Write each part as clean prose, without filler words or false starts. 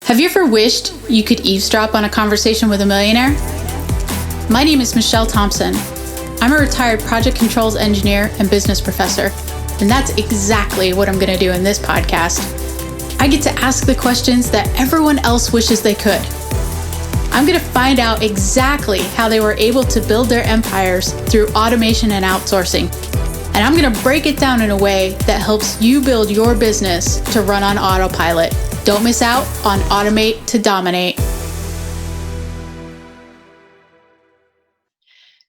Have you ever wished you could eavesdrop on a conversation with a millionaire? My name is Michelle Thompson. I'm a retired project controls engineer and business professor, and that's exactly what I'm going to do in this podcast. I get to ask the questions that everyone else wishes they could. I'm going to find out exactly how they were able to build their empires through automation and outsourcing. And I'm going to break it down in a way that helps you build your business to run on autopilot. Don't miss out on Automate to Dominate.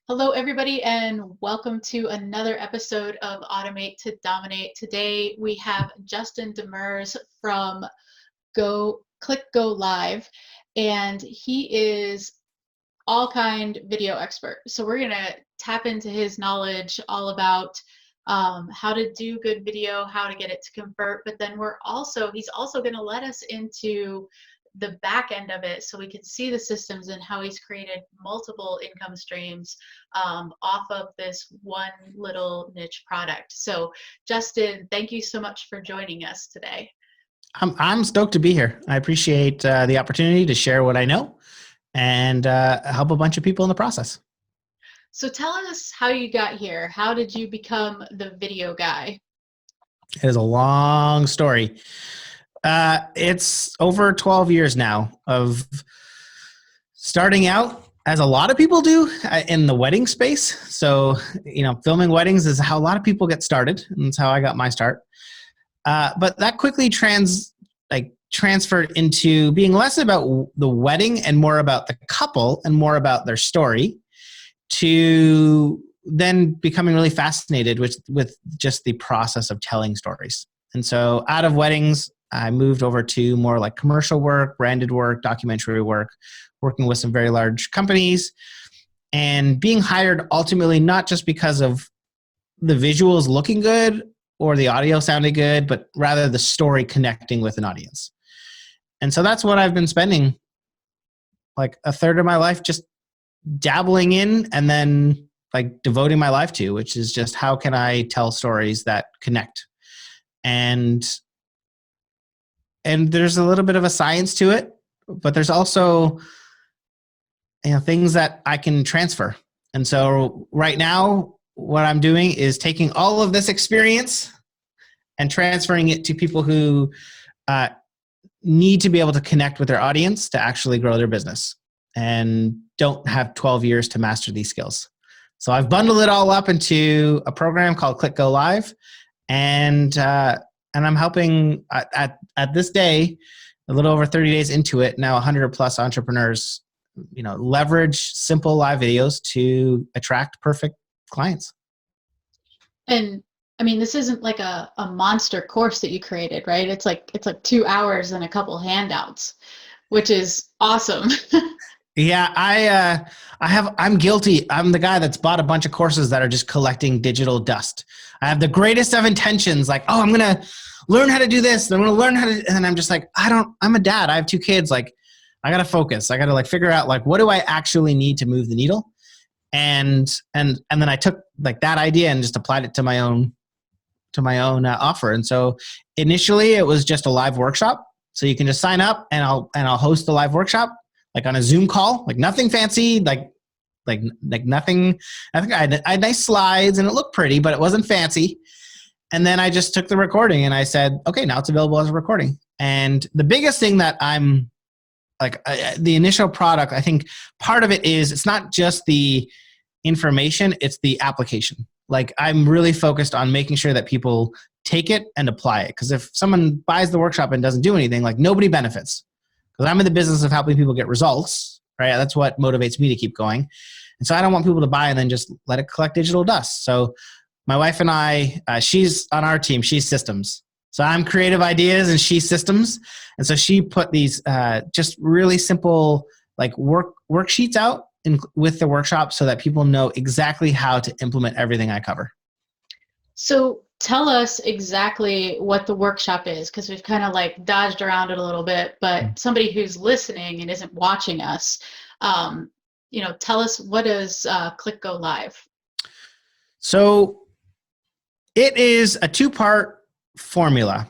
Hello, everybody, and welcome to another episode of Automate to Dominate. Today, we have Justin Demers from Click Go Live, and he is all-kind video expert. So we're going to tap into his knowledge all about how to do good video, how to get it to convert, but then he's also going to let us into the back end of it so we can see the systems and how he's created multiple income streams off of this one little niche product. So Justin, thank you so much for joining us today. I'm stoked to be here. I appreciate the opportunity to share what I know and help a bunch of people in the process. So tell us how you got here. How did you become the video guy? It is a long story. It's over 12 years now of starting out, as a lot of people do, in the wedding space. So, filming weddings is how a lot of people get started, and that's how I got my start. But that quickly transferred into being less about the wedding and more about the couple and more about their story, to then becoming really fascinated with just the process of telling stories. And so out of weddings, I moved over to more like commercial work, branded work, documentary work, working with some very large companies, and being hired ultimately not just because of the visuals looking good or the audio sounding good, but rather the story connecting with an audience. And so that's what I've been spending like a third of my life just dabbling in, and then like devoting my life to, which is just how can I tell stories that connect. And there's a little bit of a science to it, but there's also things that I can transfer. And so right now what I'm doing is taking all of this experience and transferring it to people who need to be able to connect with their audience to actually grow their business and don't have 12 years to master these skills. So I've bundled it all up into a program called Click Go Live, and I'm helping at this day, a little over 30 days into it, now 100 plus entrepreneurs, leverage simple live videos to attract perfect clients. And I mean, this isn't like a monster course that you created, right? It's like 2 hours and a couple handouts, which is awesome. Yeah, I'm guilty. I'm the guy that's bought a bunch of courses that are just collecting digital dust. I have the greatest of intentions, like, I'm going to learn how to do this. I'm going to learn how to, and then I'm just like, I'm a dad. I have 2 kids. Like, I got to focus. I got to figure out what do I actually need to move the needle? And then I took that idea and just applied it to my own offer. And so initially it was just a live workshop. So you can just sign up and I'll host a live workshop, on a Zoom call, nothing fancy, nothing. I think I had nice slides and it looked pretty, but it wasn't fancy. And then I just took the recording and I said, okay, now it's available as a recording. And the biggest thing that I'm the initial product, I think part of it is it's not just the information, it's the application. I'm really focused on making sure that people take it and apply it. Because if someone buys the workshop and doesn't do anything, nobody benefits. Because I'm in the business of helping people get results, right? That's what motivates me to keep going. And so I don't want people to buy and then just let it collect digital dust. So my wife and I, she's on our team, she's systems. So I'm creative ideas and she's systems. And so she put these just really simple worksheets out with the workshop so that people know exactly how to implement everything I cover. So tell us exactly what the workshop is, because we've kind of dodged around it a little bit, but somebody who's listening and isn't watching us, tell us, what does Click Go Live? So it is a 2-part formula.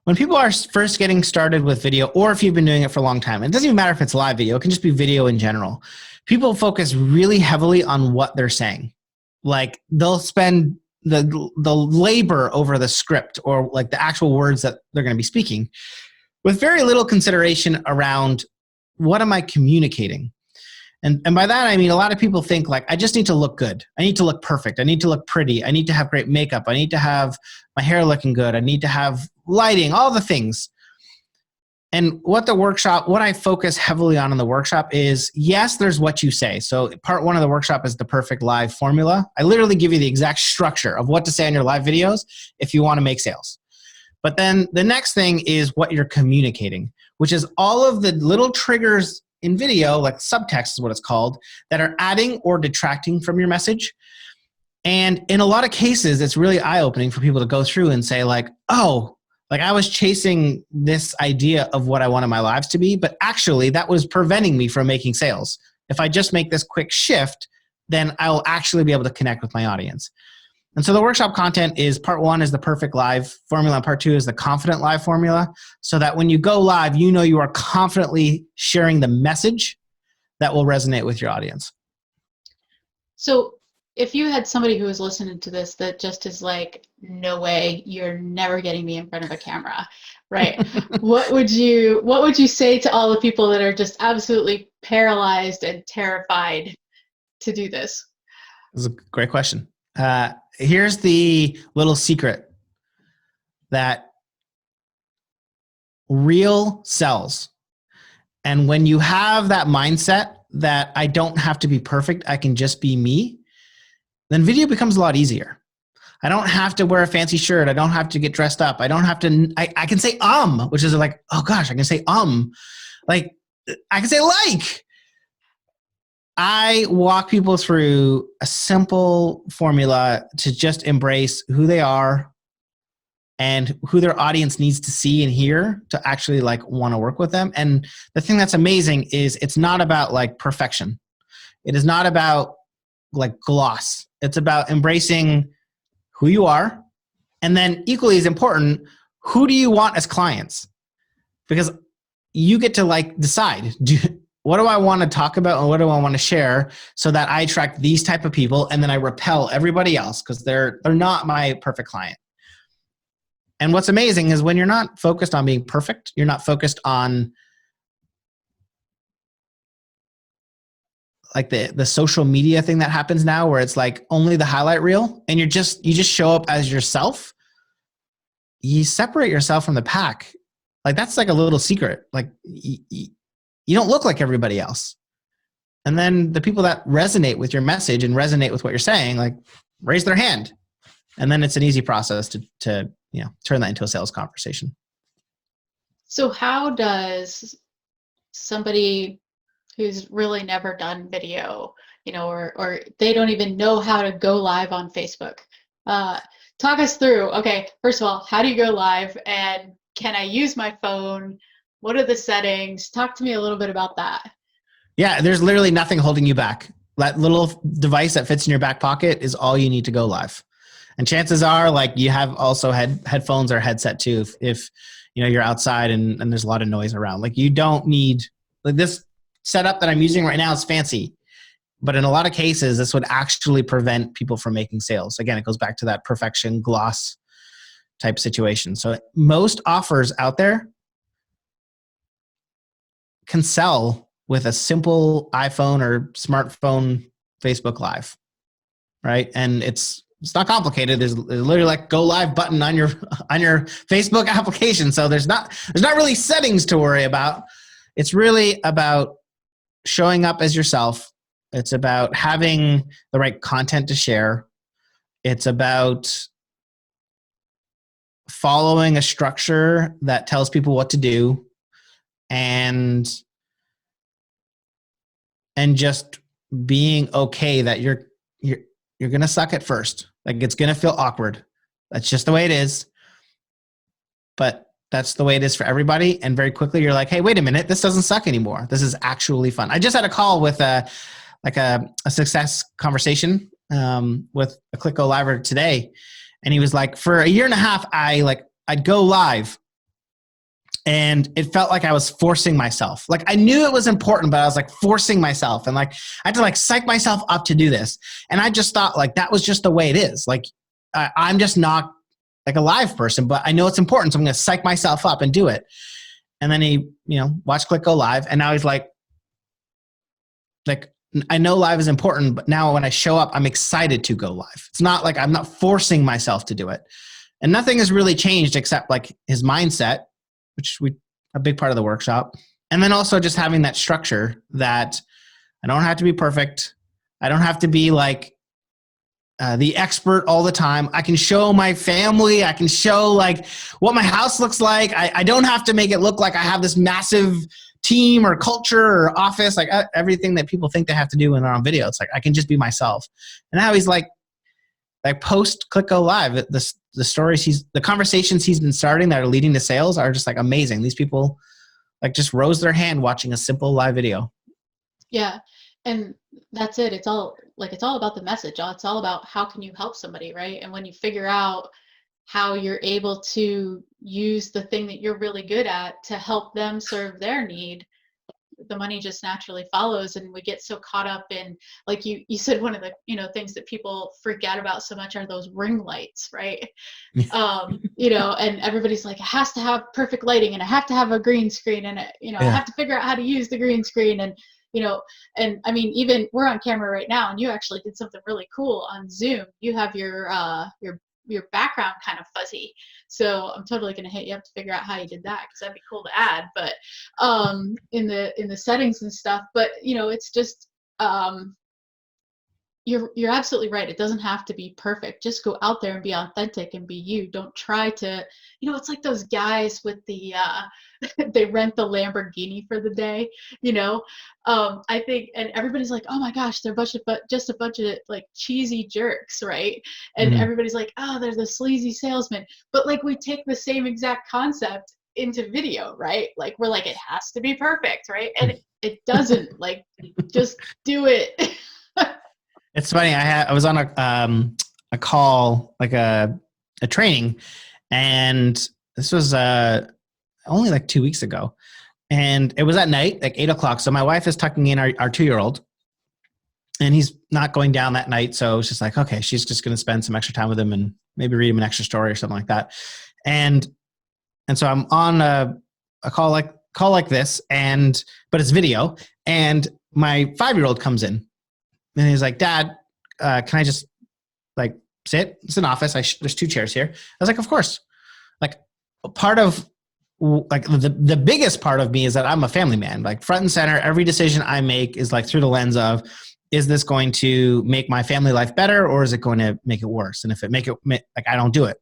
when people are first getting started with video, or if you've been doing it for a long time, it doesn't even matter if it's live video, it can just be video in general. People focus really heavily on what they're saying. Like they'll spend the labor over the script or like the actual words that they're going to be speaking with very little consideration around what am I communicating? And by that, I mean, a lot of people think like, I just need to look good. I need to look perfect. I need to look pretty. I need to have great makeup. I need to have my hair looking good. I need to have lighting, all the things. And what I focus heavily on in the workshop is, yes, there's what you say. So part one of the workshop is the perfect live formula. I literally give you the exact structure of what to say on your live videos if you want to make sales. But then the next thing is what you're communicating, which is all of the little triggers in video, like subtext is what it's called, that are adding or detracting from your message. And in a lot of cases, it's really eye-opening for people to go through and say like, oh, like I was chasing this idea of what I wanted my lives to be, but actually that was preventing me from making sales. If I just make this quick shift, then I'll actually be able to connect with my audience. And so the workshop content is part one is the perfect live formula, and part two is the confident live formula, so that when you go live, you know you are confidently sharing the message that will resonate with your audience. So if you had somebody who was listening to this that just is like, no way, you're never getting me in front of a camera, right? What would you say to all the people that are just absolutely paralyzed and terrified to do this? That's a great question. Here's the little secret that real sells. And when you have that mindset that I don't have to be perfect, I can just be me, then video becomes a lot easier. I don't have to wear a fancy shirt. I don't have to get dressed up. I don't have to, I can say, which is like, oh gosh, I can say, like I can say like. I walk people through a simple formula to just embrace who they are and who their audience needs to see and hear to actually like want to work with them. And the thing that's amazing is it's not about like perfection. It is not about like gloss. It's about embracing who you are. And then equally as important, who do you want as clients? Because you get to like decide, what do I want to talk about and what do I want to share so that I attract these type of people and then I repel everybody else because they're not my perfect client. And what's amazing is when you're not focused on being perfect, you're not focused on like the social media thing that happens now where it's like only the highlight reel and you just show up as yourself. You separate yourself from the pack. Like that's like a little secret. Like you don't look like everybody else. And then the people that resonate with your message and resonate with what you're saying, like raise their hand. And then it's an easy process to turn that into a sales conversation. So how does somebody who's really never done video, or they don't even know how to go live on Facebook, talk us through, okay, first of all, how do you go live and can I use my phone? What are the settings? Talk to me a little bit about that. Yeah, there's literally nothing holding you back. That little device that fits in your back pocket is all you need to go live. And chances are like you have also headphones or headset too if you're outside and there's a lot of noise around. Like you don't need, like this setup that I'm using right now is fancy. But in a lot of cases, this would actually prevent people from making sales. Again, it goes back to that perfection gloss type situation. So most offers out there can sell with a simple iPhone or smartphone Facebook Live, right? And it's not complicated. There's literally like go live button on your Facebook application. So there's not really settings to worry about. It's really about showing up as yourself. It's about having the right content to share. It's about following a structure that tells people what to do and just being okay that you're going to suck at first. Like it's going to feel awkward. That's just the way it is. But that's the way it is for everybody. And very quickly you're like, hey, wait a minute. This doesn't suck anymore. This is actually fun. I just had a call with a success conversation with a Click Go Liver today. And he was like, for a year and a half, I'd go live And it felt like I was forcing myself. Like I knew it was important, but I was like forcing myself. And like, I had to like psych myself up to do this. And I just thought like, that was just the way it is. Like, I'm just not like a live person, but I know it's important. So I'm going to psych myself up and do it. And then he, watched Click Go Live. And now he's like, I know live is important, but now when I show up, I'm excited to go live. It's not like I'm not forcing myself to do it. And nothing has really changed except like his mindset, which a big part of the workshop. And then also just having that structure that I don't have to be perfect. I don't have to be like the expert all the time. I can show my family. I can show like what my house looks like. I don't have to make it look like I have this massive team or culture or office, like everything that people think they have to do when they're on video. It's like, I can just be myself. And now he's like post Click Go Live, the stories the conversations he's been starting that are leading to sales are just like amazing. These people like just rose their hand watching a simple live video. Yeah. And that's it. It's all about the message. It's all about how can you help somebody, right? And when you figure out how you're able to use the thing that you're really good at to help them serve their need, the money just naturally follows. And we get so caught up in, like you said, one of the things that people freak out about so much are those ring lights, right? And everybody's like, it has to have perfect lighting and I have to have a green screen and I have to figure out how to use the green screen. And and I mean, even we're on camera right now and you actually did something really cool on Zoom. You have your background kind of fuzzy. So I'm totally going to hit you up to figure out how you did that, because that'd be cool to add, but in the settings and stuff. But it's just you're absolutely right. It doesn't have to be perfect. Just go out there and be authentic and be you. Don't try to, it's like those guys with the they rent the Lamborghini for the day, I think, and everybody's like, oh my gosh, they're just a bunch of like cheesy jerks, right? And everybody's like, oh, they're the sleazy salesman. But like, we take the same exact concept into video, right? Like, we're like, it has to be perfect, right? And it doesn't. Like, just do it. It's funny. I was on a call, like a training, and this was only like 2 weeks ago, and it was at night, like 8:00. So my wife is tucking in our 2-year-old, and he's not going down that night. So it's just like, okay, she's just going to spend some extra time with him and maybe read him an extra story or something like that. And so I'm on a call like this, but it's video, and my 5-year-old comes in. And he's like, Dad, can I just like sit? It's an office. There's 2 chairs here. I was like, of course. Like, part of like the biggest part of me is that I'm a family man. Like, front and center, every decision I make is like through the lens of, is this going to make my family life better, or is it going to make it worse? And if it like, I don't do it,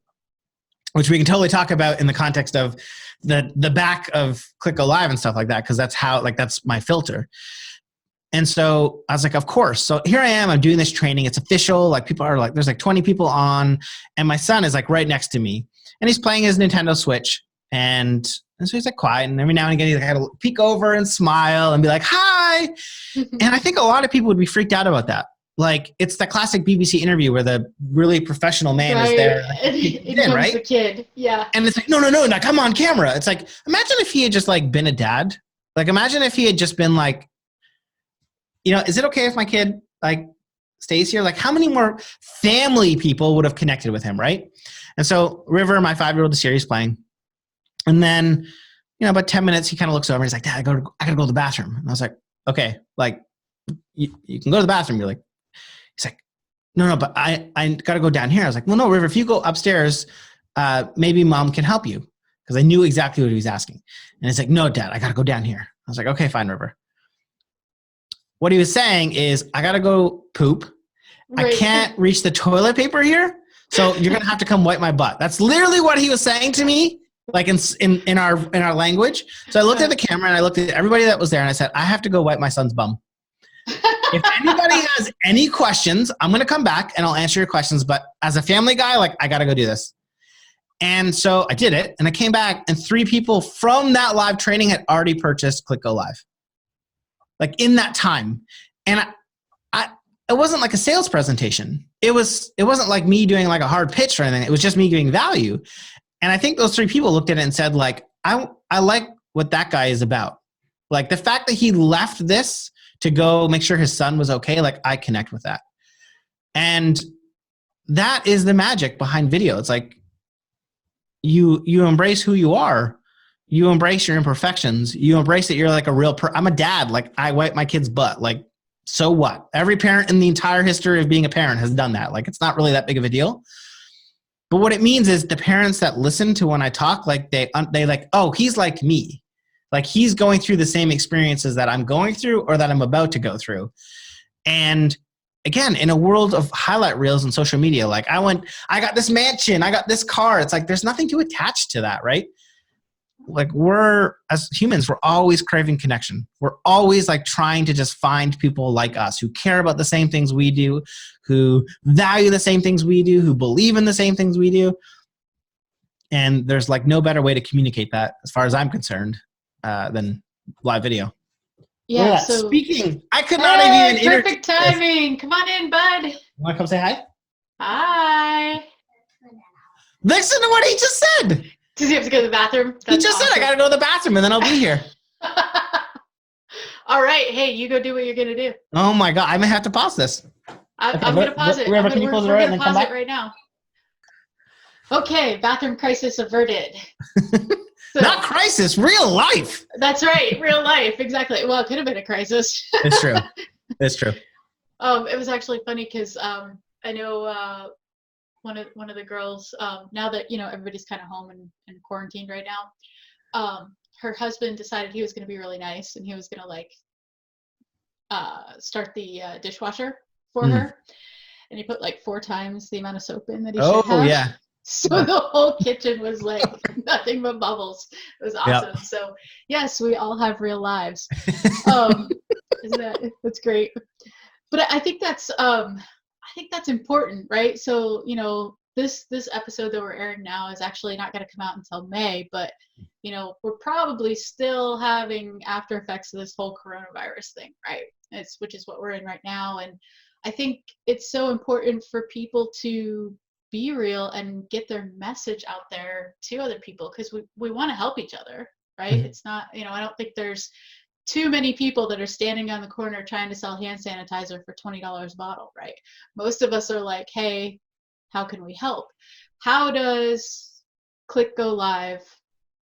which we can totally talk about in the context of the back of Click Go Live and stuff like that, because that's my filter. And so I was like, of course. So here I am, I'm doing this training. It's official. Like, people are like, there's like 20 people on, and my son is like right next to me, and he's playing his Nintendo Switch. And so he's like quiet. And every now and again, he had to peek over and smile and be like, hi. And I think a lot of people would be freaked out about that. Like, it's the classic BBC interview where the really professional man is there. And he becomes right? the kid. Yeah. And it's like, no, like, I'm on camera. It's like, imagine if he had just like been a dad. Like, imagine if he had just been like, is it okay if my kid like stays here? Like, how many more family people would have connected with him, right? And so River, my 5-year-old, is here, he's playing. And then, about 10 minutes, he kind of looks over and he's like, Dad, I gotta go to the bathroom. And I was like, okay, like, you can go to the bathroom. He's like, no, but I gotta go down here. I was like, well, no, River, if you go upstairs, maybe Mom can help you. Because I knew exactly what he was asking. And he's like, no, Dad, I gotta go down here. I was like, okay, fine, River. What he was saying is, I got to go poop. Right. I can't reach the toilet paper here. So you're going to have to come wipe my butt. That's literally what he was saying to me, like in our language. So I looked at the camera and I looked at everybody that was there and I said, I have to go wipe my son's bum. If anybody has any questions, I'm going to come back and I'll answer your questions. But as a family guy, like, I got to go do this. And so I did it, and I came back, and 3 people from that live training had already purchased Click Go Live. Like, in that time. And it wasn't like a sales presentation. It wasn't like me doing like a hard pitch or anything. It was just me giving value. And I think those 3 people looked at it and said, like, I I like what that guy is about. Like the fact that he left this to go make sure his son was okay, like I connect with that. And that is the magic behind video. It's like you embrace who you are. You embrace your imperfections. You embrace that you're like a real I'm a dad. Like I wipe my kid's butt. Like, so what? Every parent in the entire history of being a parent has done that. Like, it's not really that big of a deal. But what it means is the parents that listen to when I talk, like they like, oh, he's like me. Like he's going through the same experiences that I'm going through or that I'm about to go through. And again, in a world of highlight reels and social media, like I got this mansion, I got this car. It's like, there's nothing to attach to that, right? Like as humans, we're always craving connection. We're always like trying to just find people like us who care about the same things we do, who value the same things we do, who believe in the same things we do. And there's like no better way to communicate that, as far as I'm concerned, than live video. Yeah. So speaking, I could not have even perfect timing. Come on in, bud. You want to come say hi? Hi. Listen to what he just said. Does he have to go to the bathroom? He just said, I got to go to the bathroom and then I'll be here. All right. Hey, you go do what you're going to do. Oh my God. I may have to pause this. I'm going to pause it. We're going to pause it right now. Okay. Bathroom crisis averted. So, not crisis, real life. That's right. Real life. Exactly. Well, it could have been a crisis. It's true. It's true. It was actually funny because I know one of the girls, now that, everybody's kind of home and quarantined right now, her husband decided he was going to be really nice and he was going to start the dishwasher for her. And he put like 4 times the amount of soap in that he should have. Oh, yeah. So the whole kitchen was like nothing but bubbles. It was awesome. Yep. So yes, we all have real lives. That's great. But I think that's important, right? So, this episode that we're airing now is actually not going to come out until May, but we're probably still having after effects of this whole coronavirus thing, right? Which is what we're in right now. And I think it's so important for people to be real and get their message out there to other people, because we want to help each other, right? Mm-hmm. It's not, I don't think there's too many people that are standing on the corner trying to sell hand sanitizer for $20 a bottle, right? Most of us are like, hey, how can we help? How does Click Go Live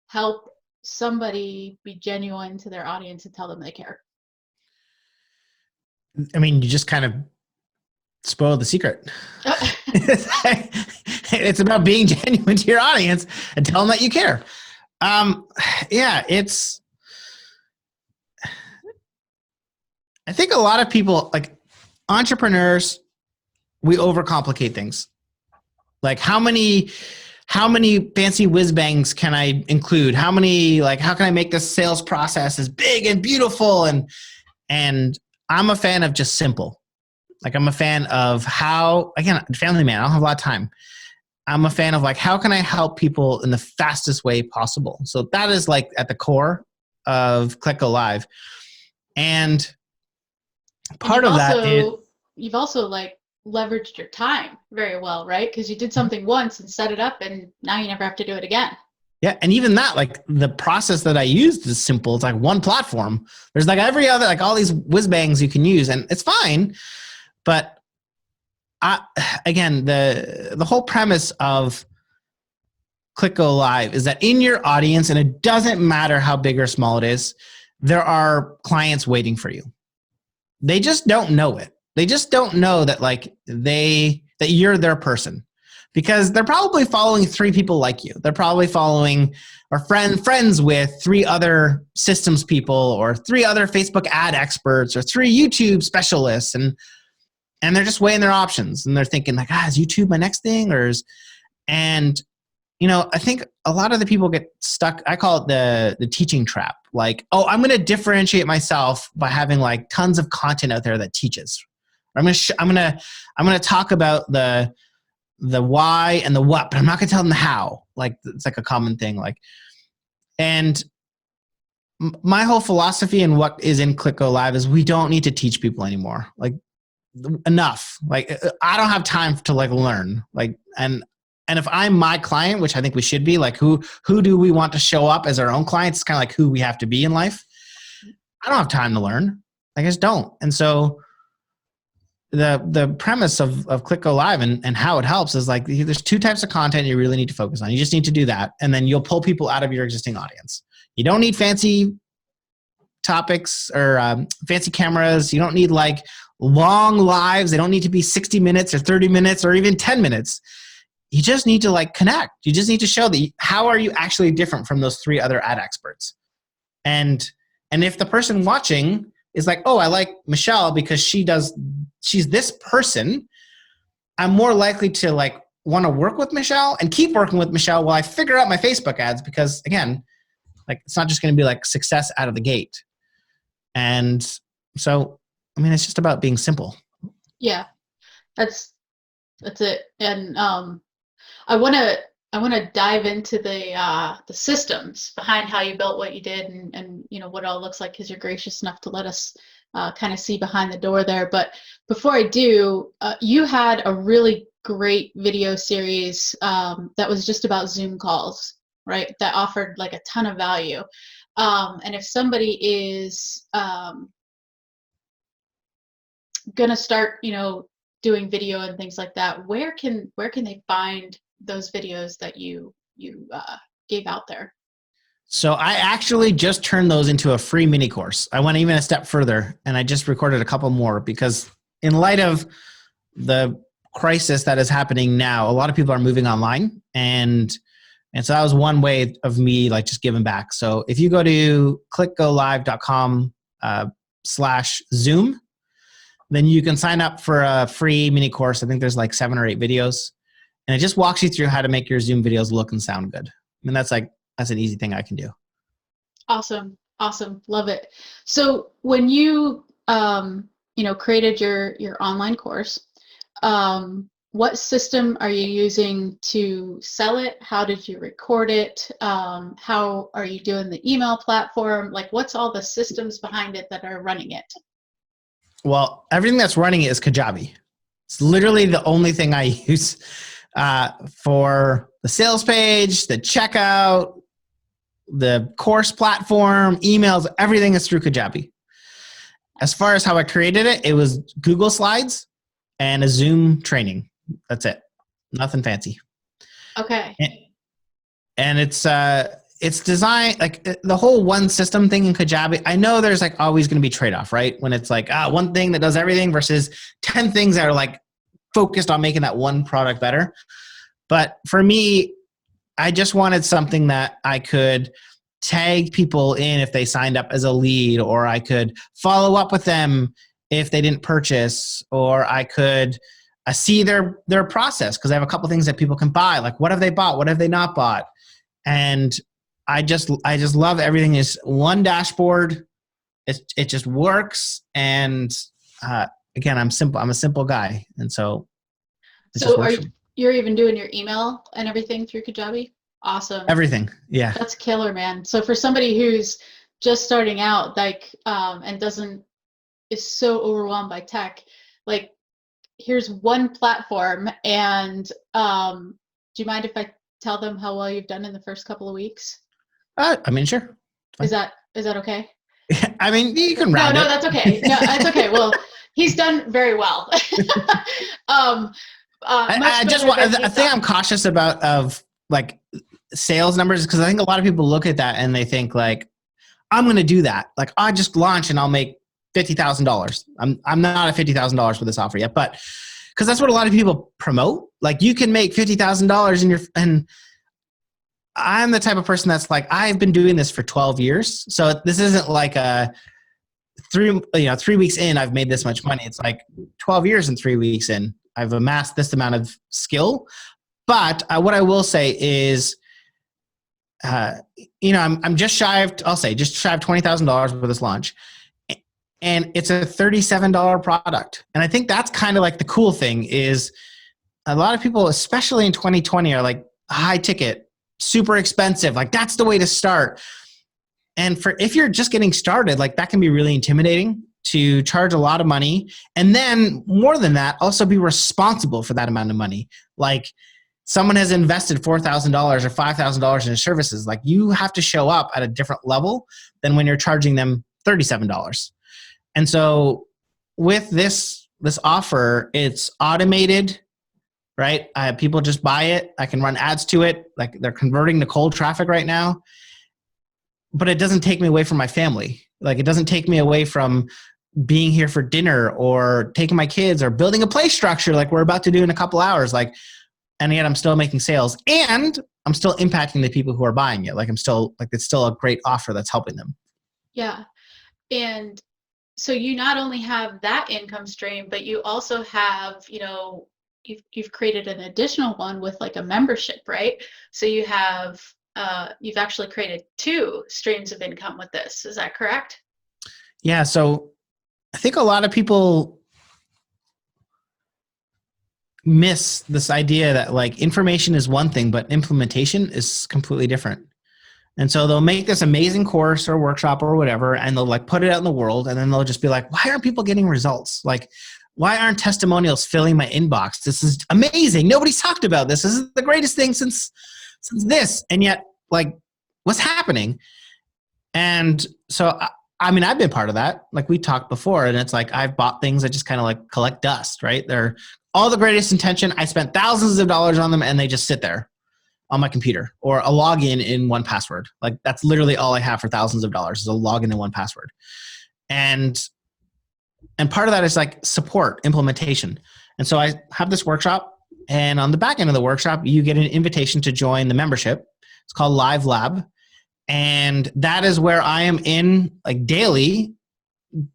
help somebody be genuine to their audience and tell them they care? I mean, you just kind of spoiled the secret. It's about being genuine to your audience and tell them that you care. I think a lot of people, like entrepreneurs, we overcomplicate things. Like how many fancy whiz bangs can I include? How can I make this sales process as big and beautiful? And I'm a fan of just simple. Like I'm a fan of how, again, family man, I don't have a lot of time. I'm a fan of like, how can I help people in the fastest way possible? So that is like at the core of Click Go Live. And part of that is, you've also like leveraged your time very well, right? Because you did something once and set it up and now you never have to do it again. Yeah. And even that, like the process that I used is simple. It's like one platform. There's like every other, like all these whiz bangs you can use and it's fine. But again, the whole premise of Click Go Live is that in your audience, and it doesn't matter how big or small it is, there are clients waiting for you. They just don't know it. They just don't know that that you're their person, because they're probably following 3 people like you. They're probably following or friends with 3 other systems people or 3 other Facebook ad experts or 3 YouTube specialists, and they're just weighing their options and they're thinking like, is YouTube my next thing? I think a lot of the people get stuck. I call it the teaching trap. Like, I'm going to differentiate myself by having like tons of content out there that teaches. I'm going to talk about the why and the what, but I'm not going to tell them the how. Like it's like a common thing. And my whole philosophy and what is in Click Go Live is we don't need to teach people anymore. Like enough. Like I don't have time to like learn. Like, and And if I'm my client, which I think we should be, like who do we want to show up as our own clients? It's kind of like who we have to be in life. I don't have time to learn. I just don't. And so the premise of Click Go Live and how it helps is like there's two types of content you really need to focus on. You just need to do that, and then you'll pull people out of your existing audience. You don't need fancy topics or fancy cameras. You don't need like long lives. They don't need to be 60 minutes or 30 minutes or even 10 minutes. You just need to like connect. You just need to show that how are you actually different from those 3 other ad experts. And if the person watching is like, oh, I like Michelle because she's this person, I'm more likely to like want to work with Michelle and keep working with Michelle while I figure out my Facebook ads, because again, like it's not just going to be like success out of the gate. And so, I mean, it's just about being simple. Yeah, that's it. And I want to dive into the systems behind how you built what you did and you know what it all looks like, because you're gracious enough to let us kind of see behind the door there. But before I do, you had a really great video series that was just about Zoom calls, right? That offered like a ton of value. And if somebody is gonna start, you know, doing video and things like that, where can they find those videos that you gave out there? So I actually just turned those into a free mini course. I went even a step further and I just recorded a couple more because in light of the crisis that is happening now, a lot of people are moving online, and so that was one way of me like just giving back. So if you go to clickgolive.com/Zoom, then you can sign up for a free mini course. I think there's like 7 or 8 videos, and it just walks you through how to make your Zoom videos look and sound good. I mean, that's an easy thing I can do. Awesome. Love it. So when you, created your online course, what system are you using to sell it? How did you record it? How are you doing the email platform? Like, what's all the systems behind it that are running it? Well, everything that's running it is Kajabi. It's literally the only thing I use for the sales page, the checkout, the course platform, emails, everything is through Kajabi. As far as how I created it, it was Google Slides and a Zoom training. That's it. Nothing fancy. Okay. And it's designed like the whole one system thing in Kajabi. I know there's like always going to be trade-off, right? When it's like one thing that does everything versus 10 things that are like focused on making that one product better. But for me, I just wanted something that I could tag people in if they signed up as a lead, or I could follow up with them if they didn't purchase, or I could see their process, because I have a couple things that people can buy. Like, what have they bought? What have they not bought? And I just love everything is one dashboard. It just works. And again, I'm simple. I'm a simple guy, and so it just works. You're even doing your email and everything through Kajabi? Awesome. Everything. Yeah. That's killer, man. So for somebody who's just starting out, like, and is so overwhelmed by tech, like, here's one platform, and do you mind if I tell them how well you've done in the first couple of weeks? I mean, sure. Is that okay? I mean, you can round it. No, that's okay. No, that's okay. Well, he's done very well. I think I'm cautious about of like sales numbers, because I think a lot of people look at that and they think like, I'm going to do that. Like, I just launch and I'll make $50,000. I'm not at $50,000 for this offer yet, but because that's what a lot of people promote. Like, you can make $50,000 and I'm the type of person that's like, I've been doing this for 12 years. So this isn't like 3 weeks in, I've made this much money. It's like 12 years and 3 weeks in, I've amassed this amount of skill. But what I will say is, I'm just shy of $20,000 for this launch. And it's a $37 product. And I think that's kind of like the cool thing is a lot of people, especially in 2020, are like high ticket, super expensive. Like, that's the way to start. And if you're just getting started, like, that can be really intimidating to charge a lot of money. And then more than that, also be responsible for that amount of money. Like, someone has invested $4,000 or $5,000 in services. Like, you have to show up at a different level than when you're charging them $37. And so with this offer, it's automated, right? People just buy it. I can run ads to it. Like, they're converting to cold traffic right now, but it doesn't take me away from my family. Like, it doesn't take me away from being here for dinner or taking my kids or building a play structure like we're about to do in a couple hours. Like, and yet I'm still making sales and I'm still impacting the people who are buying it. Like, it's still a great offer that's helping them. Yeah. And so you not only have that income stream, but you also have, you've created an additional one with like a membership, right? So you have, you've actually created 2 streams of income with this. Is that correct? Yeah. So I think a lot of people miss this idea that like information is one thing, but implementation is completely different. And so they'll make this amazing course or workshop or whatever, and they'll like put it out in the world, and then they'll just be like, why aren't people getting results? Like, why aren't testimonials filling my inbox? This is amazing. Nobody's talked about this. This is the greatest thing since this. And yet, like, what's happening? And so, I mean, I've been part of that. Like, we talked before, and it's like, I've bought things that just kind of like collect dust, right? They're all the greatest intention. I spent thousands of dollars on them, and they just sit there on my computer, or a login in 1Password. Like, that's literally all I have for thousands of dollars is a login in 1Password. And part of that is like support, implementation. And so I have this workshop, and on the back end of the workshop, you get an invitation to join the membership. It's called Live Lab. And that is where I am in like daily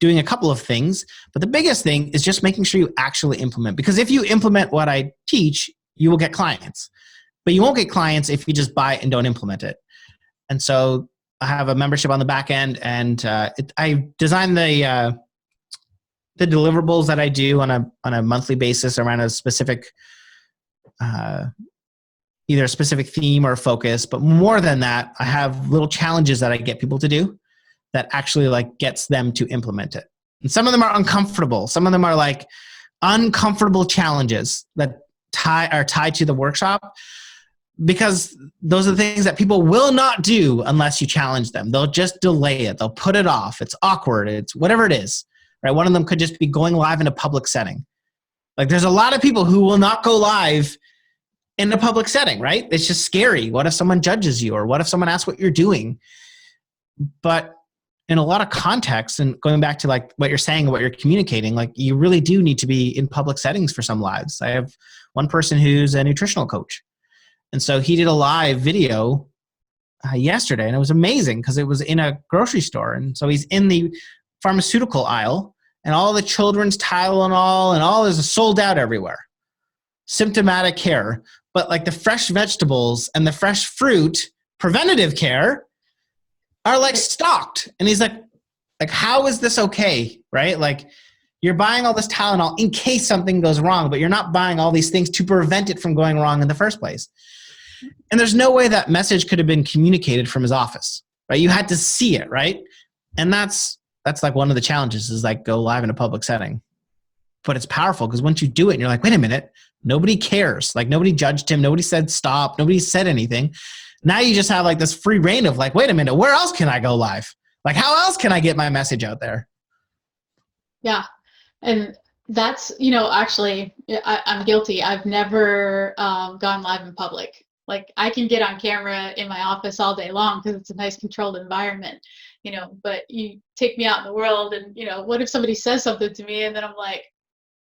doing a couple of things. But the biggest thing is just making sure you actually implement, because if you implement what I teach, you will get clients. But you won't get clients if you just buy it and don't implement it. And so I have a membership on the back end, and I design the deliverables that I do on a monthly basis around a specific, either a specific theme or focus. But more than that, I have little challenges that I get people to do that actually like gets them to implement it. And some of them are uncomfortable. Some of them are like uncomfortable challenges that are tied to the workshop, because those are the things that people will not do unless you challenge them. They'll just delay it. They'll put it off. It's awkward. It's whatever it is, right? One of them could just be going live in a public setting. Like, there's a lot of people who will not go live in a public setting, right? It's just scary. What if someone judges you? Or what if someone asks what you're doing? But in a lot of contexts, and going back to like what you're saying, what you're communicating, like, you really do need to be in public settings for some lives. I have one person who's a nutritional coach. And so he did a live video yesterday, and it was amazing because it was in a grocery store. And so he's in the pharmaceutical aisle, and all the children's Tylenol and all is sold out everywhere. Symptomatic care. But like the fresh vegetables and the fresh fruit, preventative care, are like stocked. And he's like, how is this okay? Right? Like, you're buying all this Tylenol in case something goes wrong, but you're not buying all these things to prevent it from going wrong in the first place. And there's no way that message could have been communicated from his office, right? You had to see it, right? And that's like one of the challenges, is like go live in a public setting. But it's powerful because once you do it and you're like, wait a minute, nobody cares. Like, nobody judged him. Nobody said stop. Nobody said anything. Now you just have like this free reign of like, wait a minute, where else can I go live? Like, how else can I get my message out there? Yeah. And that's, actually, I'm guilty. I've never gone live in public. Like, I can get on camera in my office all day long because it's a nice controlled environment, but you take me out in the world and, what if somebody says something to me and then I'm like,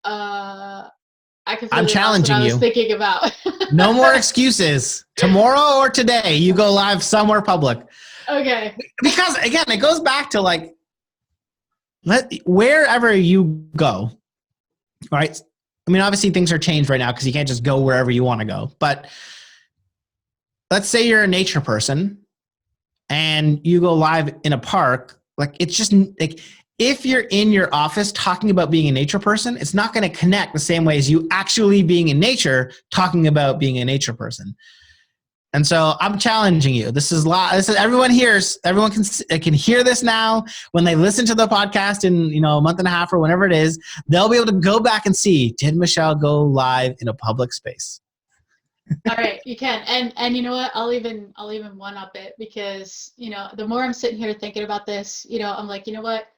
I'm challenging you. I was thinking about. No more excuses. Tomorrow or today, you go live somewhere public. Okay. Because again, it goes back to like, wherever you go, right? I mean, obviously things are changed right now because you can't just go wherever you want to go. But let's say you're a nature person and you go live in a park. Like, it's just like, if you're in your office talking about being a nature person, it's not going to connect the same way as you actually being in nature talking about being a nature person. And so I'm challenging you. This is everyone hears. Everyone can hear this now. When they listen to the podcast in a month and a half or whenever it is, they'll be able to go back and see, did Michelle go live in a public space? All right, you can. And you know what? I'll even one up it because, the more I'm sitting here thinking about this, I'm like, you know what?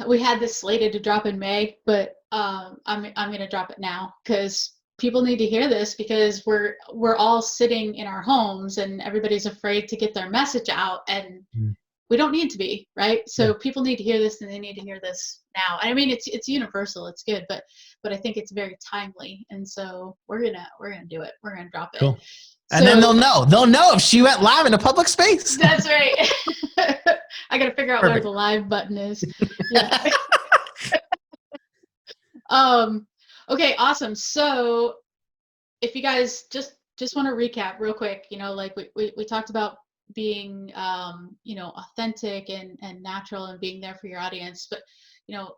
We had this slated to drop in May, but I'm gonna drop it now because people need to hear this because we're all sitting in our homes and everybody's afraid to get their message out, and Mm. we don't need to be, right? Yeah. So people need to hear this, and they need to hear this now. And I mean, it's universal, it's good, but I think it's very timely, and so we're gonna do it. We're gonna drop it. Cool. And then So they'll know if she went live in a public space. that's right. I gotta figure out where Perfect. the live button is. Yeah. Um, okay, awesome. So if you guys just want to recap real quick, like we talked about being authentic and natural and being there for your audience, but you know,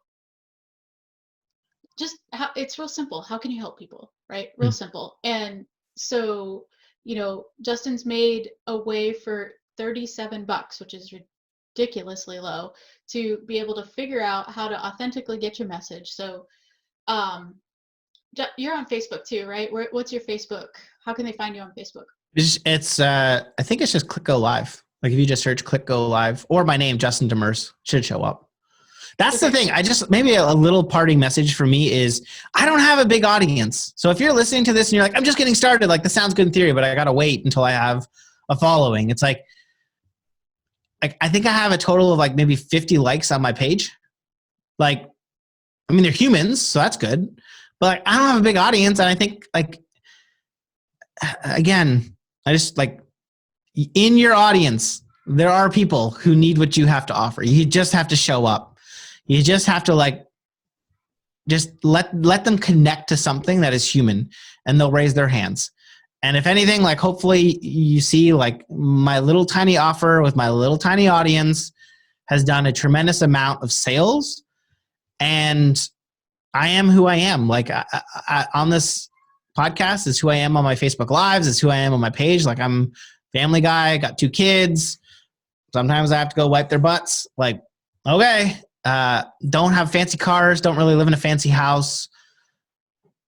just how it's real simple. How can you help people, right? Real Mm. simple. And so, Justin's made a way for $37, which is ridiculously low, to be able to figure out how to authentically get your message. So um you're on Facebook too, right? What's your Facebook? How can they find you on Facebook? It's I think it's just click go live. Like if you just search click go live or my name, Justin Demers, should show up. That's the Okay. thing. I just, maybe a little parting message for me is I don't have a big audience. So if you're listening to this and you're like, I'm just getting started, like this sounds good in theory, but I got to wait until I have a following. It's like I think I have a total of like maybe 50 likes on my page. Like, I mean, they're humans, so that's good. But like, I don't have a big audience. And I think like, again, I just like in your audience, there are people who need what you have to offer. You just have to show up. You just have to like, just let them connect to something that is human and they'll raise their hands. And if anything, like hopefully you see like my little tiny offer with my little tiny audience has done a tremendous amount of sales. And I am who I am. Like I, on this podcast is who I am on my Facebook Lives. It's who I am on my page. Like I'm family guy, got 2 kids. Sometimes I have to go wipe their butts. Like, okay, don't have fancy cars, don't really live in a fancy house.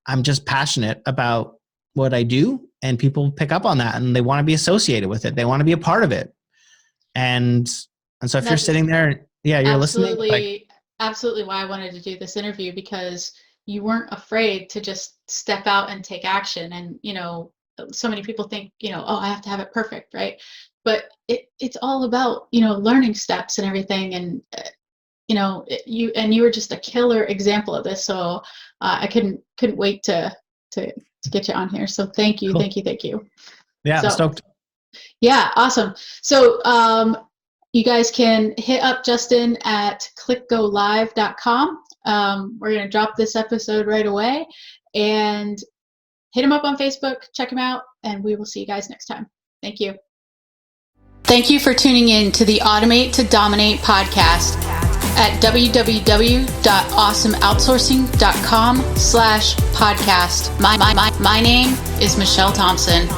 I'm just passionate about what I do, and people pick up on that and they want to be associated with it. They want to be a part of it. And so if you're That's sitting there, yeah, you're listening. Like, absolutely why I wanted to do this interview, because you weren't afraid to just step out and take action. And, so many people think, oh, I have to have it perfect, right? But it's all about, learning steps and everything. And, you were just a killer example of this. So I couldn't wait to get you on here. So thank you, cool. thank you. Yeah, I'm stoked. Yeah, awesome. So you guys can hit up Justin at clickgolive.com. We're going to drop this episode right away, and hit him up on Facebook, check him out, and we will see you guys next time. Thank you. Thank you for tuning in to the Automate to Dominate podcast at www.awesomeoutsourcing.com/podcast. My name is Michelle Thompson.